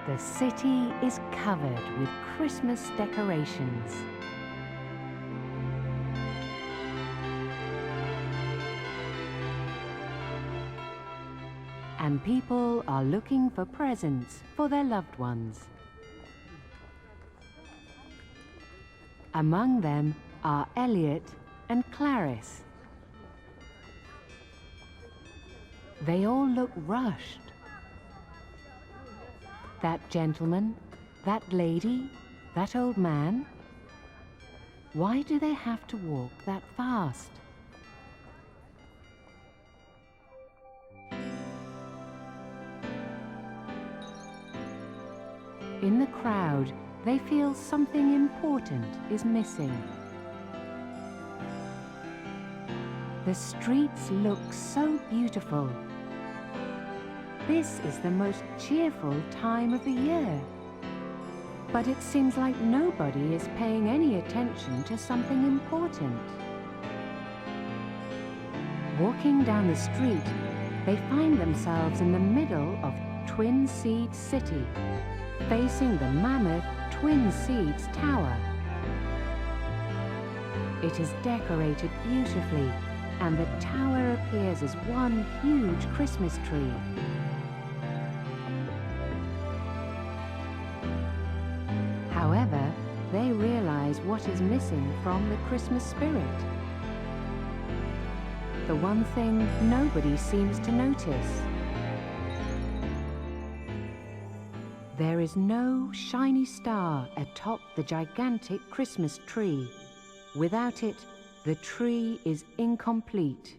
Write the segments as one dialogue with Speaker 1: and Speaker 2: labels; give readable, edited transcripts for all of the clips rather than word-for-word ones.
Speaker 1: The city is covered with Christmas decorations. And people are looking for presents for their loved ones. Among them are Elliot and Clarisse. They all look rushed. That gentleman, that lady, that old man. Why do they have to walk that fast? In the crowd, they feel something important is missing. The streets look so beautiful. This is the most cheerful time of the year. But it seems like nobody is paying any attention to something important. Walking down the street, they find themselves in the middle of Twin Seeds City, facing the mammoth Twin Seeds Tower. It is decorated beautifully, and the tower appears as one huge Christmas tree. However, they realize what is missing from the Christmas spirit. The one thing nobody seems to notice. There is no shiny star atop the gigantic Christmas tree. Without it, the tree is incomplete.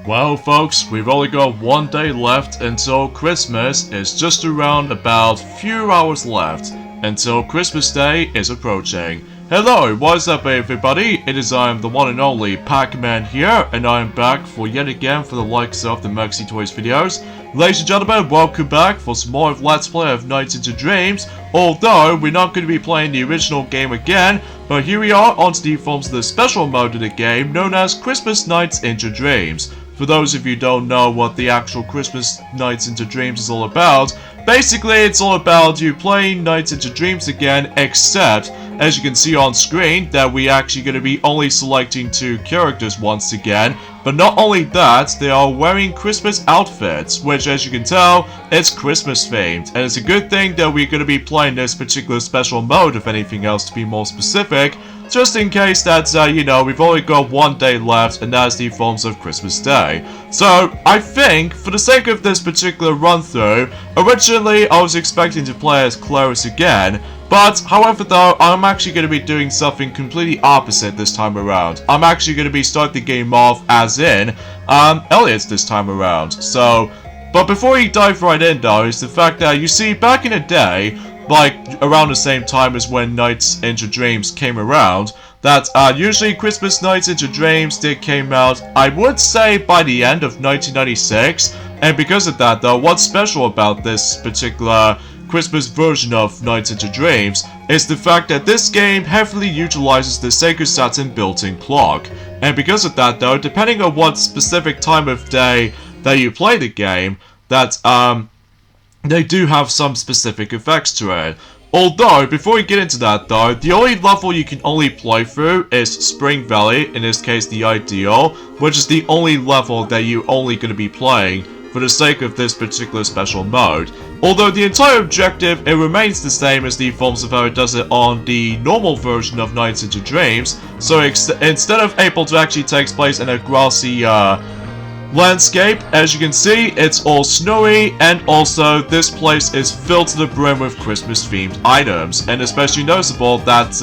Speaker 2: Well folks, we've only got one day left until Christmas. It's just around about few hours left until Christmas Day is approaching. Hello, what's up everybody? It is I am the one and only Pac-Man here, and I am back for yet again for the likes of the Maxi Toys videos. Ladies and gentlemen, welcome back for some more of Let's Play of Nights into Dreams. Although, we're not going to be playing the original game again, but here we are on the forms of the special mode of the game known as Christmas Nights into Dreams. For those of you who don't know what the actual Christmas Nights into Dreams is all about, basically it's all about you playing Nights into Dreams again, except, as you can see on screen, that we're actually going to be only selecting 2 characters once again. But not only that, they are wearing Christmas outfits, which as you can tell, it's Christmas themed. And it's a good thing that we're going to be playing this particular special mode, if anything else to be more specific, just in case that, you know, we've only got one day left, and that's the forms of Christmas Day. So, I think, for the sake of this particular run-through, originally I was expecting to play as Claris again, but, however though, I'm actually going to be doing something completely opposite this time around. I'm actually going to be starting the game off as in, Elliot this time around. So, but before we dive right in though, is the fact that, you see, back in the day, like around the same time as when Nights into Dreams came around, that usually Christmas Nights into Dreams came out, I would say, by the end of 1996, and because of that though, what's special about this particular Christmas version of Nights into Dreams is the fact that this game heavily utilizes the SEGA Saturn built-in clock, and because of that though, depending on what specific time of day that you play the game, that they do have some specific effects to it. Although, before we get into that though, the only level you can only play through is Spring Valley, in this case the Ideal, which is the only level that you're only going to be playing for the sake of this particular special mode. Although the entire objective, it remains the same as the forms of how it does it on the normal version of Nights into Dreams. So instead of able to actually take place in a grassy landscape, as you can see, it's all snowy, and also this place is filled to the brim with Christmas themed items, and especially noticeable that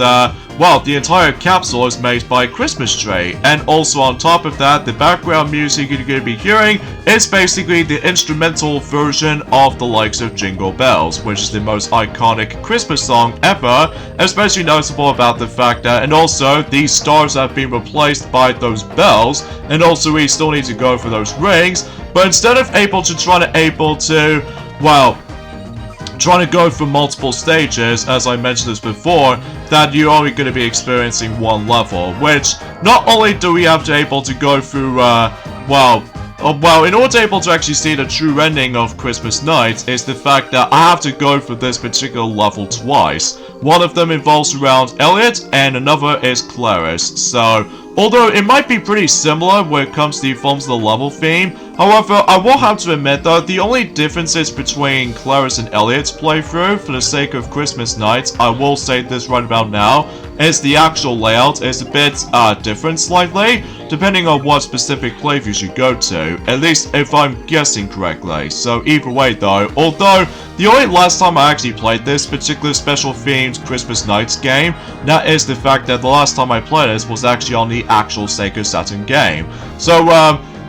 Speaker 2: well, the entire capsule is made by Christmas Tree, and also on top of that, the background music you're going to be hearing is basically the instrumental version of the likes of Jingle Bells, which is the most iconic Christmas song ever, especially noticeable about the fact that, and also, these stars have been replaced by those bells, and also we still need to go for those rings, but instead of able to, well, trying to go through multiple stages, as I mentioned this before, that you're only going to be experiencing one level, which not only do we have to able to go through, well, in order to able to actually see the true ending of Christmas Night is the fact that I have to go through this particular level twice. One of them involves around Elliot, and another is Claris. So, although it might be pretty similar when it comes to the forms of the level theme, however, I will have to admit though, the only differences between Claris and Elliot's playthrough, for the sake of Christmas Night, I will say this right about now, is the actual layout is a bit different slightly, depending on what specific playthroughs you go to, at least if I'm guessing correctly. So either way though, although the only last time I actually played this particular special themed Christmas Nights game, that is the fact that the last time I played this was actually on the actual SEGA Saturn game. So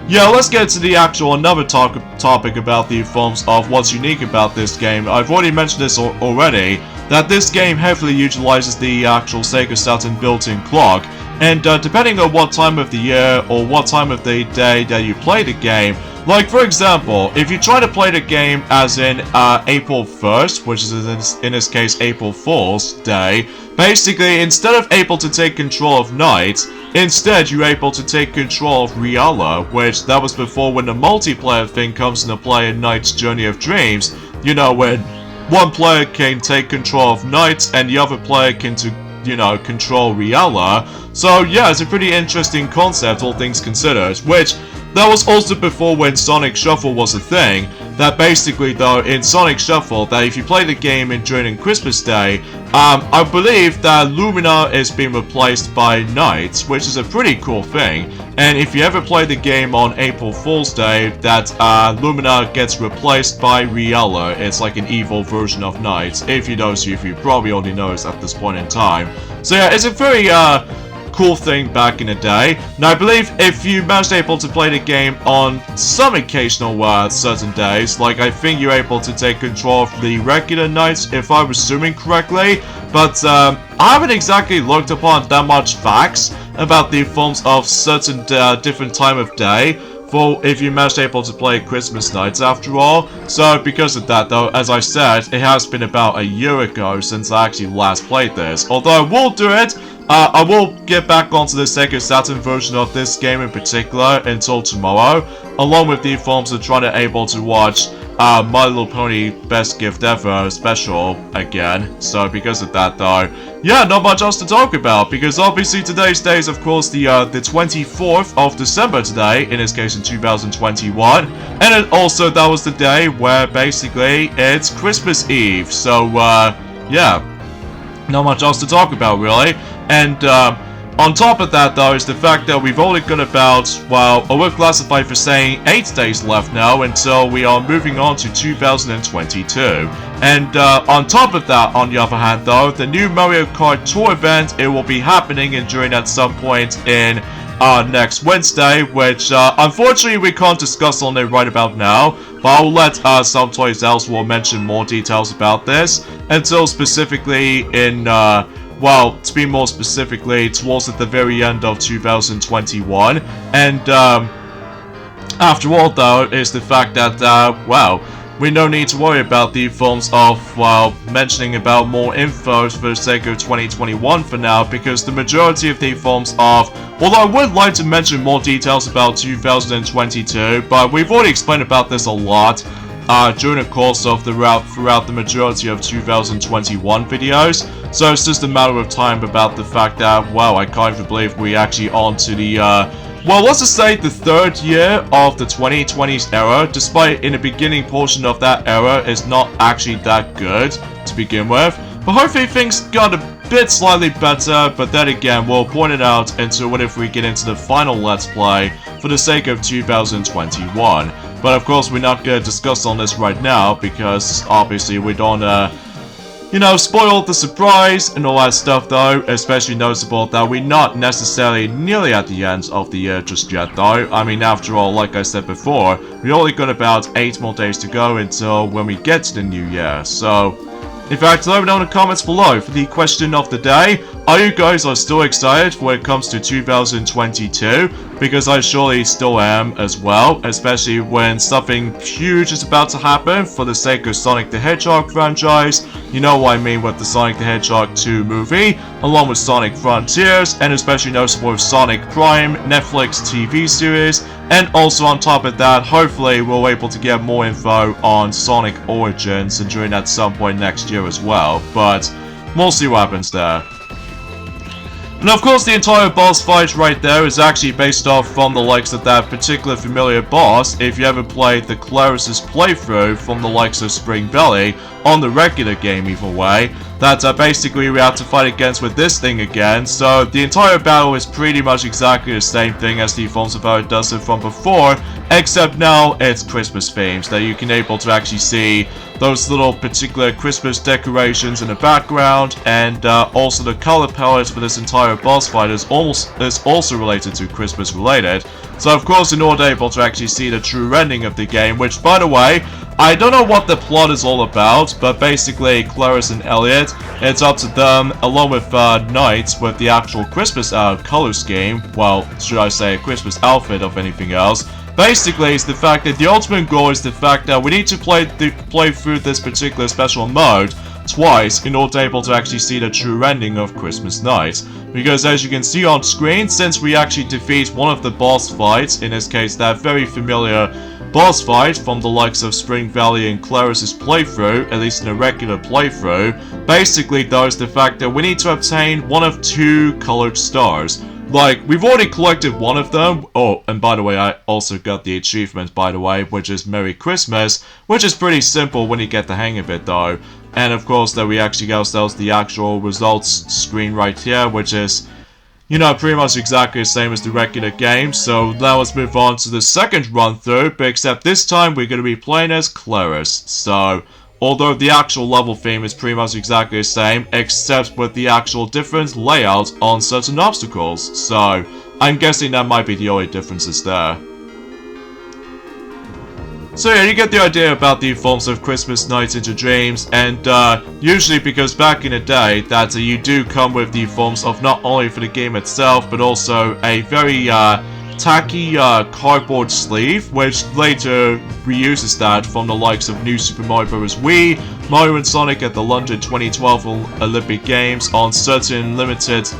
Speaker 2: yeah, let's get to the actual another topic about the forms of what's unique about this game. I've already mentioned this already, that this game heavily utilizes the actual SEGA Saturn built-in clock, and depending on what time of the year or what time of the day that you play the game, like for example, if you try to play the game as in April 1st, which is in this case April Fool's Day, basically instead of able to take control of night, instead you're able to take control of Reala, which that was before when the multiplayer thing comes into play in Night's Journey of Dreams, you know, when one player can take control of Night and the other player can control Reala. So yeah, it's a pretty interesting concept, all things considered, which that was also before when Sonic Shuffle was a thing, that basically though, in Sonic Shuffle, that if you play the game during Christmas Day, I believe that Lumina is being replaced by Night, which is a pretty cool thing, and if you ever play the game on April Fool's Day, that Lumina gets replaced by Reala. It's like an evil version of Night, if you probably already knows at this point in time. So yeah, it's a very cool thing back in the day. Now I believe if you managed able to play the game on some occasional certain days, like I think you're able to take control of the regular nights if I'm assuming correctly, but I haven't exactly looked upon that much facts about the forms of certain different time of day for if you managed able to play Christmas Nights after all. So because of that though, as I said, it has been about a year ago since I actually last played this. Although I will do it, I will get back onto the SEGA Saturn version of this game in particular until tomorrow, along with the forms of trying to able to watch My Little Pony Best Gift Ever special again. So because of that though, yeah, not much else to talk about, because obviously today's day is of course the 24th of December today, in this case in 2021, and also that was the day where basically it's Christmas Eve, so yeah, not much else to talk about really. And on top of that though is the fact that we've only got about, well, we're classified for saying 8 days left now until we are moving on to 2022. And on top of that, on the other hand though, the new Mario Kart Tour event, it will be happening and during at some point in next Wednesday, which unfortunately we can't discuss on it right about now, but I'll let some toys else will mention more details about this until specifically in well, to be more specifically, towards at the very end of 2021. And after all, though, is the fact that, well, we no need to worry about the forms of, well, mentioning about more info for SEGA 2021 for now, because the majority of the forms of, although I would like to mention more details about 2022, but we've already explained about this a lot during the course of throughout the majority of 2021 videos, so it's just a matter of time about the fact that, well, I can't even believe we actually on to the, well, let's just say the 3rd year of the 2020s era, despite in the beginning portion of that era is not actually that good to begin with, but hopefully things got a bit slightly better, but then again, we'll point it out until whenever we get into the final Let's Play for the sake of 2021. But of course, we're not going to discuss on this right now, because obviously we don't, you know, spoil the surprise and all that stuff though. Especially noticeable that we're not necessarily nearly at the end of the year just yet though. I mean, after all, like I said before, we only got about 8 more days to go until when we get to the new year. So, in fact, let me know in the comments below for the question of the day. Are you guys still excited when it comes to 2022? because I surely still am as well, especially when something huge is about to happen for the sake of Sonic the Hedgehog franchise. You know what I mean with the Sonic the Hedgehog 2 movie, along with Sonic Frontiers, and especially noticeable with Sonic Prime Netflix TV series, and also on top of that, hopefully we'll be able to get more info on Sonic Origins and during at some point next year as well, but we'll see what happens there. And of course the entire boss fight right there is actually based off from the likes of that particular familiar boss if you ever played the Claris's playthrough from the likes of Spring Valley on the regular game either way, that basically we have to fight against with this thing again, so the entire battle is pretty much exactly the same thing as the forms of how it does it from before, except now it's Christmas themes that you can able to actually see those little particular Christmas decorations in the background, and also the color palette for this entire boss fight is also related to Christmas related. So of course in order able to actually see the true ending of the game, which by the way, I don't know what the plot is all about, but basically Claris and Elliot, it's up to them along with Knights with the actual Christmas color scheme, well should I say Christmas outfit of anything else. Basically, it's the fact that the ultimate goal is the fact that we need to play through this particular special mode twice in order to able to actually see the true ending of Christmas Night. Because as you can see on screen, since we actually defeat one of the boss fights, in this case that very familiar boss fight from the likes of Spring Valley and Claris's playthrough, at least in a regular playthrough, basically though is the fact that we need to obtain one of two colored stars. Like, we've already collected one of them. Oh, and by the way, I also got the achievement, by the way, which is Merry Christmas, which is pretty simple when you get the hang of it, though. And of course, that we actually get ourselves the actual results screen right here, which is, you know, pretty much exactly the same as the regular game. So now let's move on to the second run through, but except this time we're going to be playing as Claris. So although the actual level theme is pretty much exactly the same, except with the actual different layout on certain obstacles. So I'm guessing that might be the only differences there. So yeah, you get the idea about the forms of Christmas Night into Dreams, and usually because back in the day that you do come with the forms of not only for the game itself, but also a very tacky cardboard sleeve, which later reuses that from the likes of New Super Mario Bros. Wii, Mario and Sonic at the London 2012 Olympic Games on certain limited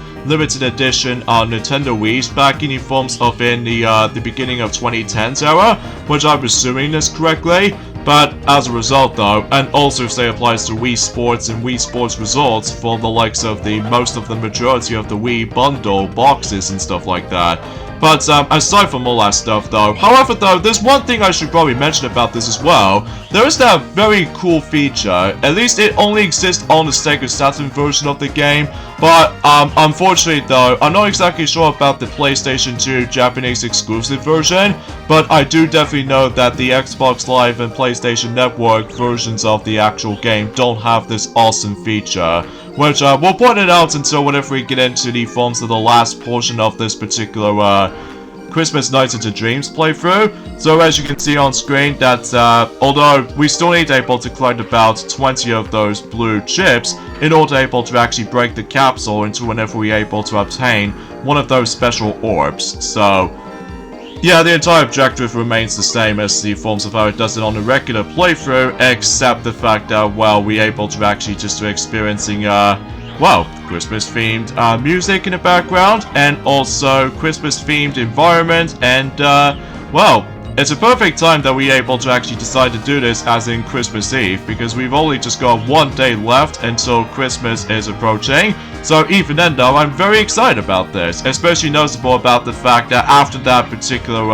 Speaker 2: edition Nintendo Wii's back in the forms of in the beginning of 2010s era, which I'm assuming is correctly. But as a result though, and also say applies to Wii Sports and Wii Sports Resorts for the likes of the majority of the Wii bundle boxes and stuff like that. But aside from all that stuff though, however though, there's one thing I should probably mention about this as well. There is that very cool feature, at least it only exists on the SEGA Saturn version of the game, but unfortunately though, I'm not exactly sure about the PlayStation 2 Japanese exclusive version, but I do definitely know that the Xbox Live and PlayStation Network versions of the actual game don't have this awesome feature. Which we'll point it out until whenever we get into the forms of the last portion of this particular Christmas Night into Dreams playthrough. So as you can see on screen that although we still need able to collect about 20 of those blue chips in order able to actually break the capsule into whenever we're able to obtain one of those special orbs. So yeah, the entire objective remains the same as the forms of how it does it on the regular playthrough, except the fact that, well, we're able to actually just experiencing, well, Christmas-themed music in the background, and also Christmas-themed environment, and, well, it's a perfect time that we're able to actually decide to do this as in Christmas Eve, because we've only just got one day left until Christmas is approaching. So even then though, I'm very excited about this, especially noticeable about the fact that after that particular,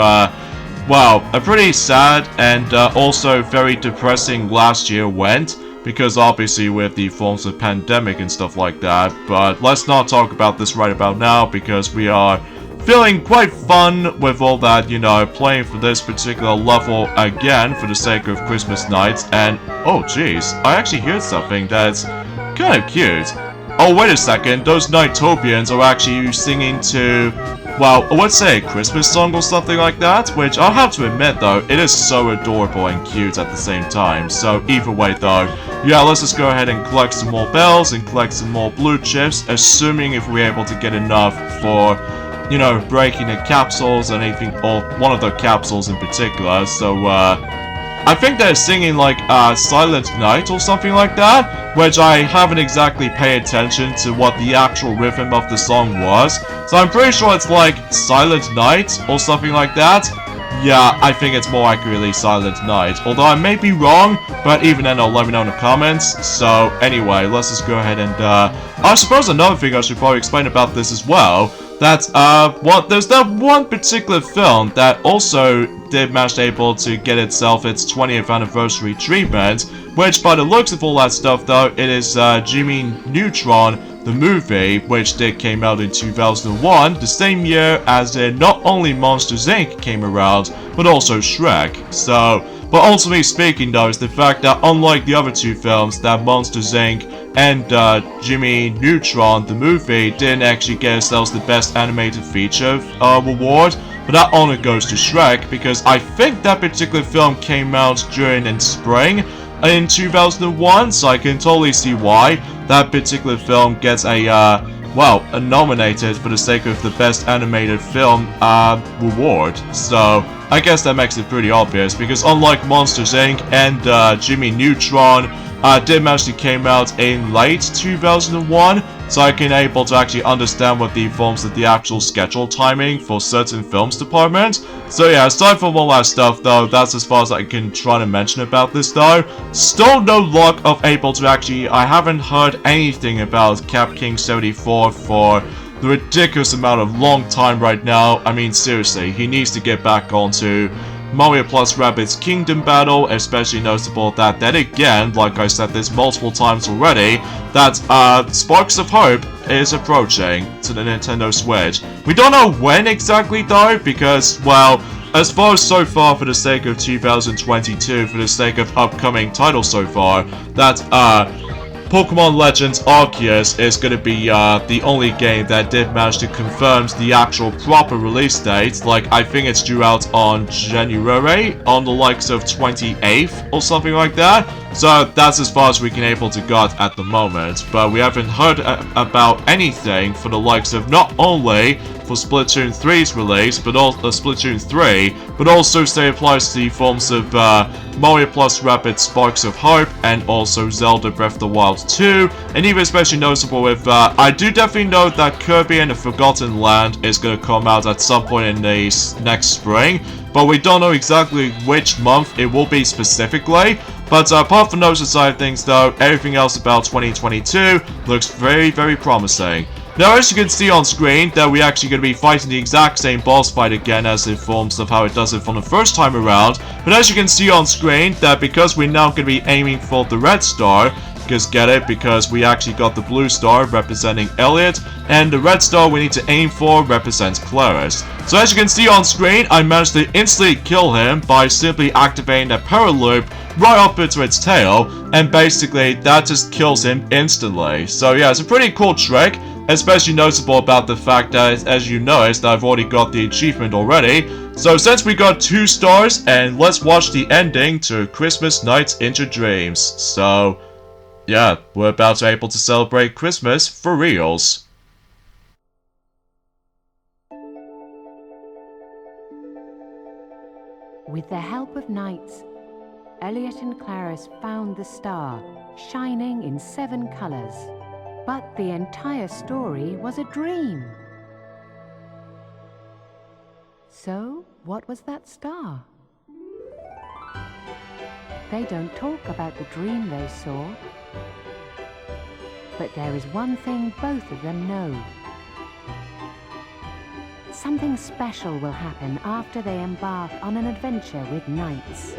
Speaker 2: well, a pretty sad and also very depressing last year went, because obviously with the forms of pandemic and stuff like that, but let's not talk about this right about now, because we are feeling quite fun with all that, you know, playing for this particular level again for the sake of Christmas nights, and oh jeez, I actually heard something that's kind of cute. Oh wait a second, those Nightopians are actually singing to, well, let's say a Christmas song or something like that, which I'll have to admit though, it is so adorable and cute at the same time. So either way though, yeah, let's just go ahead and collect some more bells and collect some more blue chips, assuming if we're able to get enough for you know, breaking the capsules and anything, or one of the capsules in particular. So, I think they're singing like Silent Night or something like that, which I haven't exactly paid attention to what the actual rhythm of the song was. So I'm pretty sure it's like Silent Night or something like that. Yeah, I think it's more accurately Silent Night, although I may be wrong, but even then I'll let me know in the comments. So anyway, let's just go ahead and I suppose another thing I should probably explain about this as well, that there's that one particular film that also did manage able to get itself its 20th anniversary treatment, which by the looks of all that stuff though, it is Jimmy Neutron, the movie, which came out in 2001, the same year as not only Monsters Inc. came around, but also Shrek. So, but ultimately speaking though, is the fact that unlike the other two films, that Monsters Inc. and Jimmy Neutron, the movie, didn't actually get themselves the Best Animated Feature award, but that honor goes to Shrek, because I think that particular film came out in spring in 2001, so I can totally see why that particular film gets a nominated for the sake of the Best Animated Film award. So I guess that makes it pretty obvious, because unlike Monsters Inc. and Jimmy Neutron, did actually came out in late 2001, so I can able to actually understand what the forms of the actual schedule timing for certain films department. So yeah, aside from all that stuff though, that's as far as I can try to mention about this though. Still no luck of able to actually, I haven't heard anything about Cap King 74 for the ridiculous amount of long time right now. I mean seriously, he needs to get back onto Mario plus Rabbids Kingdom Battle, especially notable that then again, like I said this multiple times already, that Sparks of Hope is approaching to the Nintendo Switch. We don't know when exactly though, because, well, as far as so far for the sake of 2022, for the sake of upcoming titles so far, that Pokemon Legends Arceus is going to be the only game that did manage to confirm the actual proper release date. Like, I think it's due out on January, on the likes of 28th or something like that. So that's as far as we can able to get at the moment. But we haven't heard about anything for the likes of not only for Splatoon 3's release, but also Splatoon 3, but also say applies to the forms of Mario plus Rabbids Sparks of Hope, and also Zelda Breath of the Wild 2, and even especially noticeable with, I do definitely know that Kirby and the Forgotten Land is going to come out at some point in the next spring, but we don't know exactly which month it will be specifically. But apart from those side of things though, everything else about 2022 looks very, very promising. Now, as you can see on screen, that we're actually going to be fighting the exact same boss fight again as in forms of how it does it from the first time around. But as you can see on screen, that because we're now going to be aiming for the red star, because get it, because we actually got the blue star representing Elliot, and the red star we need to aim for represents Claris. So as you can see on screen, I managed to instantly kill him by simply activating a power loop right up into its tail, and basically that just kills him instantly. So yeah, it's a pretty cool trick. Especially noticeable about the fact that, as you noticed, I've already got the achievement already. So since we got 2 stars, and let's watch the ending to Christmas Nights into Dreams. So, yeah, we're about to be able to celebrate Christmas for reals.
Speaker 1: With the help of knights, Elliot and Claris found the star, shining in 7 colors. But the entire story was a dream. So, what was that star? They don't talk about the dream they saw. But there is one thing both of them know. Something special will happen after they embark on an adventure with knights.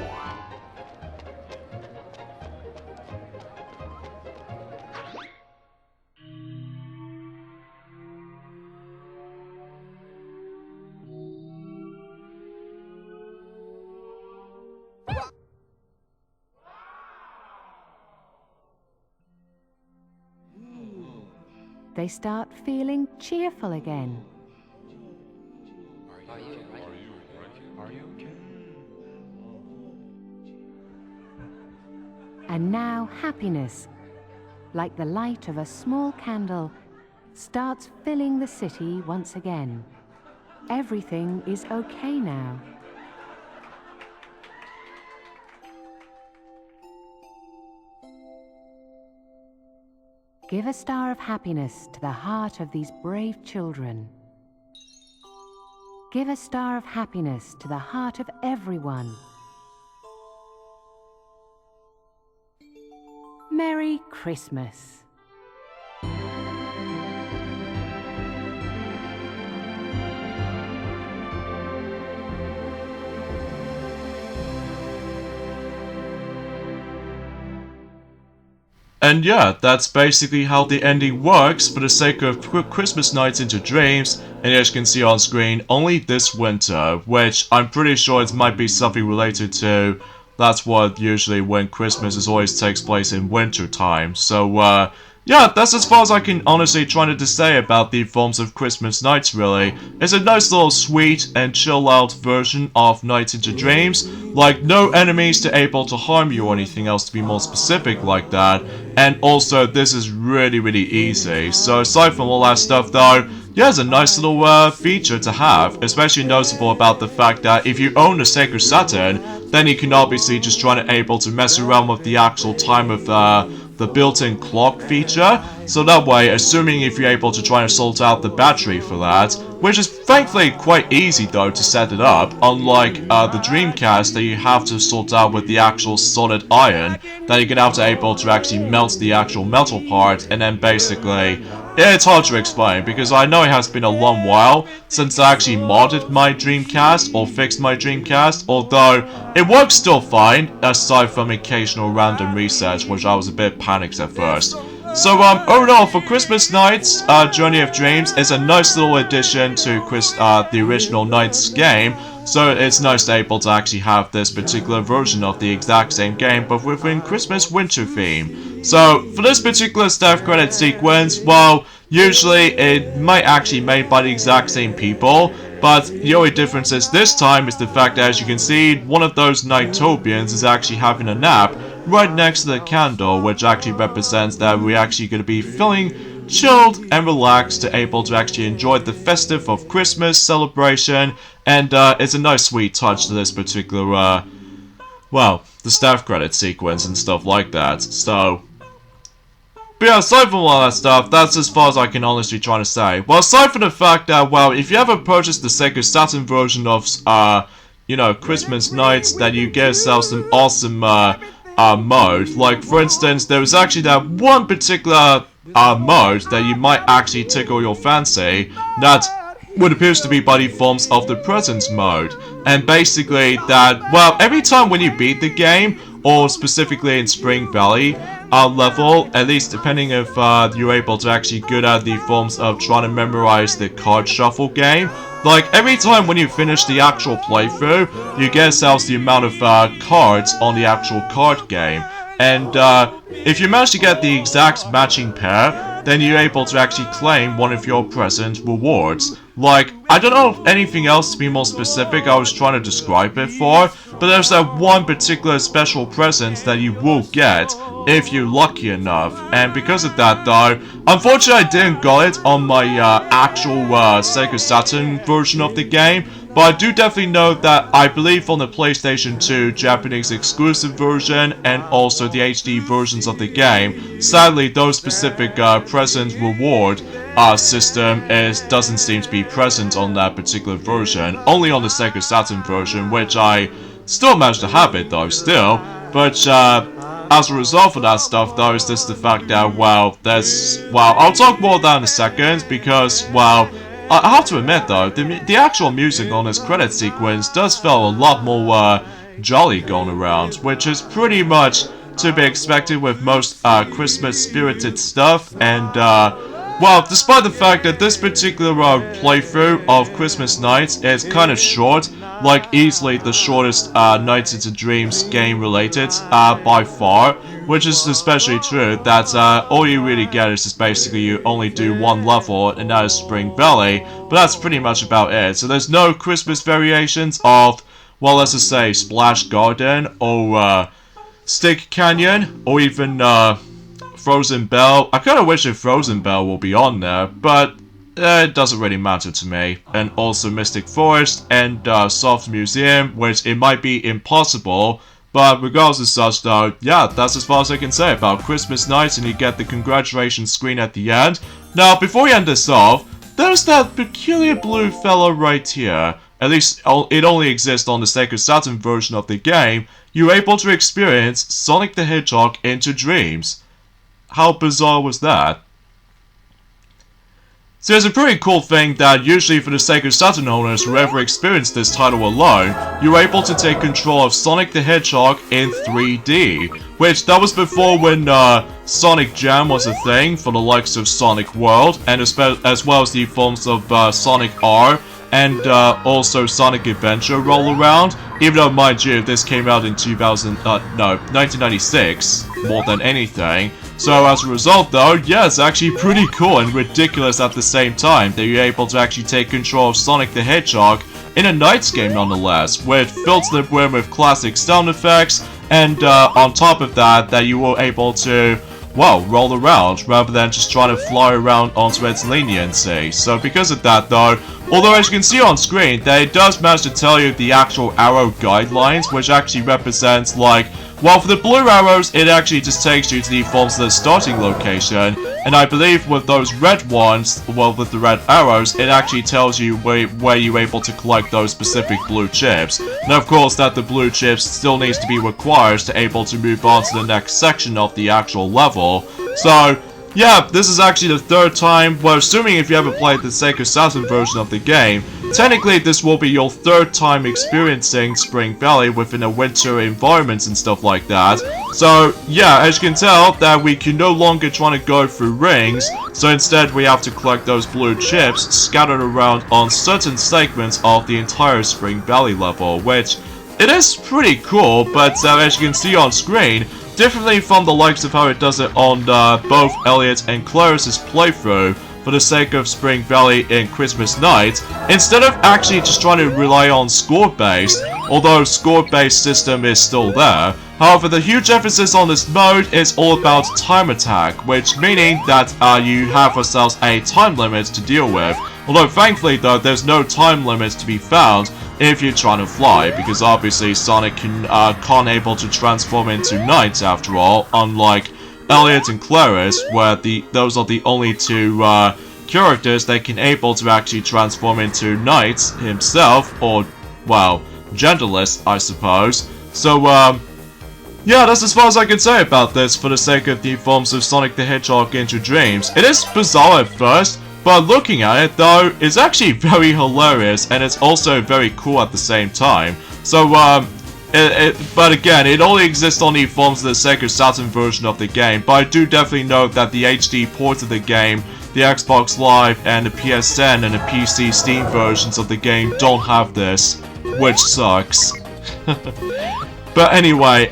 Speaker 1: They start feeling cheerful again.
Speaker 3: Are you okay?
Speaker 1: And now happiness, like the light of a small candle, starts filling the city once again. Everything is okay now. Give a star of happiness to the heart of these brave children. Give a star of happiness to the heart of everyone. Merry Christmas.
Speaker 2: And yeah, that's basically how the ending works for the sake of Christmas Nights into Dreams, and as you can see on screen, only this winter, which I'm pretty sure it might be something related to, that's what usually when Christmas always takes place in winter time. So yeah, that's as far as I can honestly try to say about the forms of Christmas Nights, really. It's a nice little sweet and chill out version of Nights into Dreams. Like, no enemies to able to harm you or anything else to be more specific like that. And also, this is really, really easy. So aside from all that stuff though, yeah, it's a nice little feature to have. Especially noticeable about the fact that if you own a SEGA Saturn, then you can obviously just try to able to mess around with the actual time of the built-in clock feature, so that way, assuming if you're able to try and sort out the battery for that, which is thankfully quite easy though to set it up, unlike the Dreamcast that you have to sort out with the actual solid iron, that you're gonna have to able to actually melt the actual metal part, and then basically, it's hard to explain, because I know it has been a long while since I actually modded my Dreamcast, or fixed my Dreamcast, although it works still fine, aside from occasional random resets, which I was a bit panicked at first. So, overall, for Christmas Nights, Journey of Dreams is a nice little addition to the original Nights game, so it's nice to be able to actually have this particular version of the exact same game, but within Christmas winter theme. So, for this particular staff credit sequence, well, usually it might actually be made by the exact same people, but the only difference is this time is the fact that, as you can see, one of those Nightopians is actually having a nap right next to the candle, which actually represents that we're actually going to be feeling chilled and relaxed to able to actually enjoy the festive of Christmas celebration, and it's a nice sweet touch to this particular, well, the staff credit sequence and stuff like that, so... But yeah, aside from all that stuff, that's as far as I can honestly try to say. Well, aside from the fact that, well, if you ever purchased the SEGA Saturn version of, you know, Christmas Nights, then you get yourself some awesome, mode. Like, for instance, there was actually that one particular, mode that you might actually tickle your fancy, that what appears to be by the forms of the Presents mode. And basically that, well, every time when you beat the game, or specifically in Spring Valley level, at least depending if you're able to actually good at the forms of trying to memorize the card shuffle game. Like, every time when you finish the actual playthrough, you get yourselves the amount of cards on the actual card game. And if you manage to get the exact matching pair, then you're able to actually claim one of your present rewards. Like, I don't know if anything else to be more specific I was trying to describe it for, but there's that one particular special present that you will get if you're lucky enough. And because of that though, unfortunately I didn't get it on my actual SEGA Saturn version of the game, but I do definitely know that I believe on the PlayStation 2 Japanese exclusive version and also the HD versions of the game, sadly those specific present reward system doesn't seem to be present on that particular version, only on the SEGA Saturn version, which I still managed to have it though still, but as a result of that stuff though, is just the fact that, well, I'll talk more of that in a second, because, well, I have to admit though, the actual music on this credit sequence does feel a lot more jolly going around, which is pretty much to be expected with most Christmas spirited stuff, and well, despite the fact that this particular playthrough of Christmas Nights is kind of short, like easily the shortest Nights into Dreams game related by far, which is especially true that all you really get is just basically you only do one level, and that is Spring Valley, but that's pretty much about it. So there's no Christmas variations of, well, let's just say Splash Garden, or Stick Canyon, or even Frozen Bell. I kind of wish that Frozen Bell will be on there, but it doesn't really matter to me. And also Mystic Forest and Soft Museum, which it might be impossible. But regardless of such though, yeah, that's as far as I can say about Christmas night, and you get the congratulations screen at the end. Now, before we end this off, there's that peculiar blue fellow right here. At least it only exists on the SEGA Saturn version of the game. You're able to experience Sonic the Hedgehog into dreams. How bizarre was that? So it's a pretty cool thing that usually for the SEGA Saturn owners who ever experienced this title alone, you're able to take control of Sonic the Hedgehog in 3D. Which, that was before when Sonic Jam was a thing for the likes of Sonic World, and as well as the forms of Sonic R, and also Sonic Adventure roll around. Even though, mind you, this came out in 1996, more than anything. So as a result though, yeah, it's actually pretty cool and ridiculous at the same time that you're able to actually take control of Sonic the Hedgehog in a NiGHTS game nonetheless, where it fills the room with classic sound effects, and on top of that, you were able to, well, roll around rather than just trying to fly around onto its leniency. So because of that though, although as you can see on screen, that it does manage to tell you the actual arrow guidelines, which actually represents like, well, for the blue arrows, it actually just takes you to the forms of the starting location, and I believe with those red ones, well, with the red arrows, it actually tells you where you're able to collect those specific blue chips. Now, of course, that the blue chips still needs to be required to able to move on to the next section of the actual level. So, yeah, this is actually the third time, well, assuming if you ever played the SEGA Saturn version of the game, technically this will be your third time experiencing Spring Valley within a winter environment and stuff like that. So, yeah, as you can tell, that we can no longer try to go through rings, so instead we have to collect those blue chips scattered around on certain segments of the entire Spring Valley level, which, it is pretty cool, but as you can see on screen, differently from the likes of how it does it on both Elliot and Claris's playthrough for the sake of Spring Valley in Christmas night, instead of actually just trying to rely on score-based, although score-based system is still there, however the huge emphasis on this mode is all about time attack, which meaning that you have yourselves a time limit to deal with. Although thankfully though, there's no time limit to be found if you're trying to fly, because obviously Sonic can't able to transform into knights after all, unlike Elliot and Clarisse, where those are the only two characters that can able to actually transform into knights himself, or, well, genderless, I suppose. So, yeah, that's as far as I can say about this for the sake of the forms of Sonic the Hedgehog into dreams. It is bizarre at first, but looking at it though, it's actually very hilarious, and it's also very cool at the same time. So, but again, it only exists on the forms of the SEGA Saturn version of the game, but I do definitely note that the HD port of the game, the Xbox Live, and the PSN and the PC Steam versions of the game don't have this, which sucks. But anyway,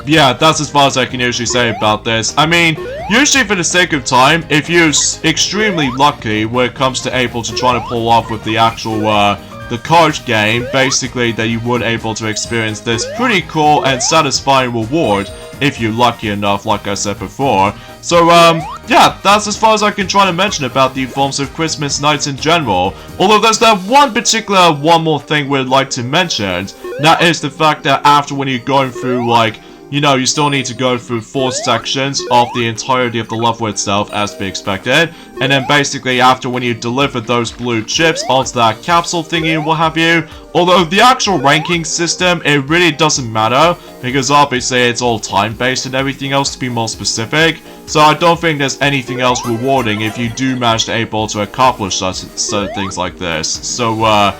Speaker 2: yeah, that's as far as I can usually say about this. I mean, usually for the sake of time, if you're extremely lucky when it comes to able to try to pull off with the actual, the Kart game, basically that you would able to experience this pretty cool and satisfying reward if you're lucky enough, like I said before. So, yeah, that's as far as I can try to mention about the forms of Christmas nights in general. Although there's that one more thing we'd like to mention, that is the fact that after when you're going through, like, you know, you still need to go through 4 sections of the entirety of the level itself, as to be expected. And then basically after when you deliver those blue chips onto that capsule thingy and what have you, although the actual ranking system, it really doesn't matter, because obviously it's all time-based and everything else to be more specific. So I don't think there's anything else rewarding if you do manage to able to accomplish such things like this. So,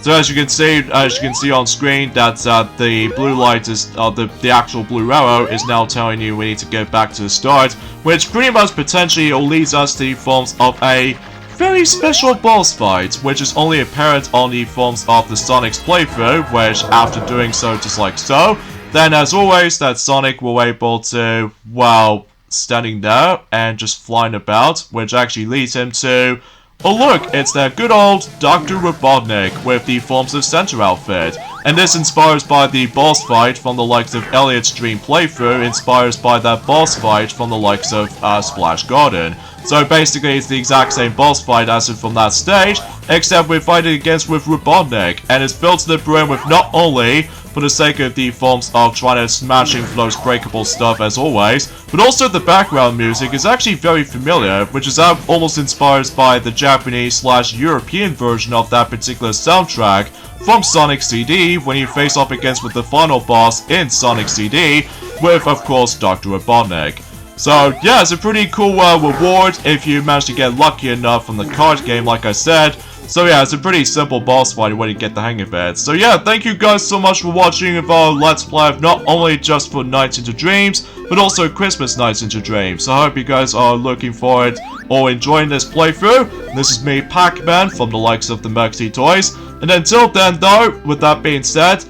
Speaker 2: so as you can see on screen, that the blue light is, the actual blue arrow is now telling you we need to get back to the start, which pretty much potentially leads us to the forms of a very special boss fight, which is only apparent on the forms of the Sonic's playthrough, which after doing so just like so, then as always that Sonic will able to, well, standing there and just flying about, which actually leads him to, oh look, it's that good old Dr. Robotnik with the Forms of Center outfit. And this inspires by the boss fight from the likes of Elliot's Dream playthrough, inspires by that boss fight from the likes of Splash Garden. So basically it's the exact same boss fight as from that stage, except we're fighting against with Robotnik, and it's built to the brim with not only for the sake of the forms of trying to smashing those breakable stuff as always, but also the background music is actually very familiar, which is almost inspired by the Japanese/European version of that particular soundtrack from Sonic CD when you face up against with the final boss in Sonic CD with, of course, Dr. Robotnik. So yeah, it's a pretty cool reward if you manage to get lucky enough from the Kart game, like I said. So yeah, it's a pretty simple boss fight when you get the hang of it. So yeah, thank you guys so much for watching our Let's Play of not only just for Nights into Dreams, but also Christmas Nights into Dreams. So I hope you guys are looking forward or enjoying this playthrough. This is me, Pac-Man, from the likes of the Mercy Toys. And until then though, with that being said,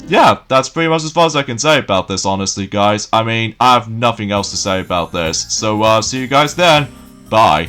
Speaker 2: yeah, that's pretty much as far as I can say about this, honestly guys. I mean, I have nothing else to say about this. So see you guys then. Bye.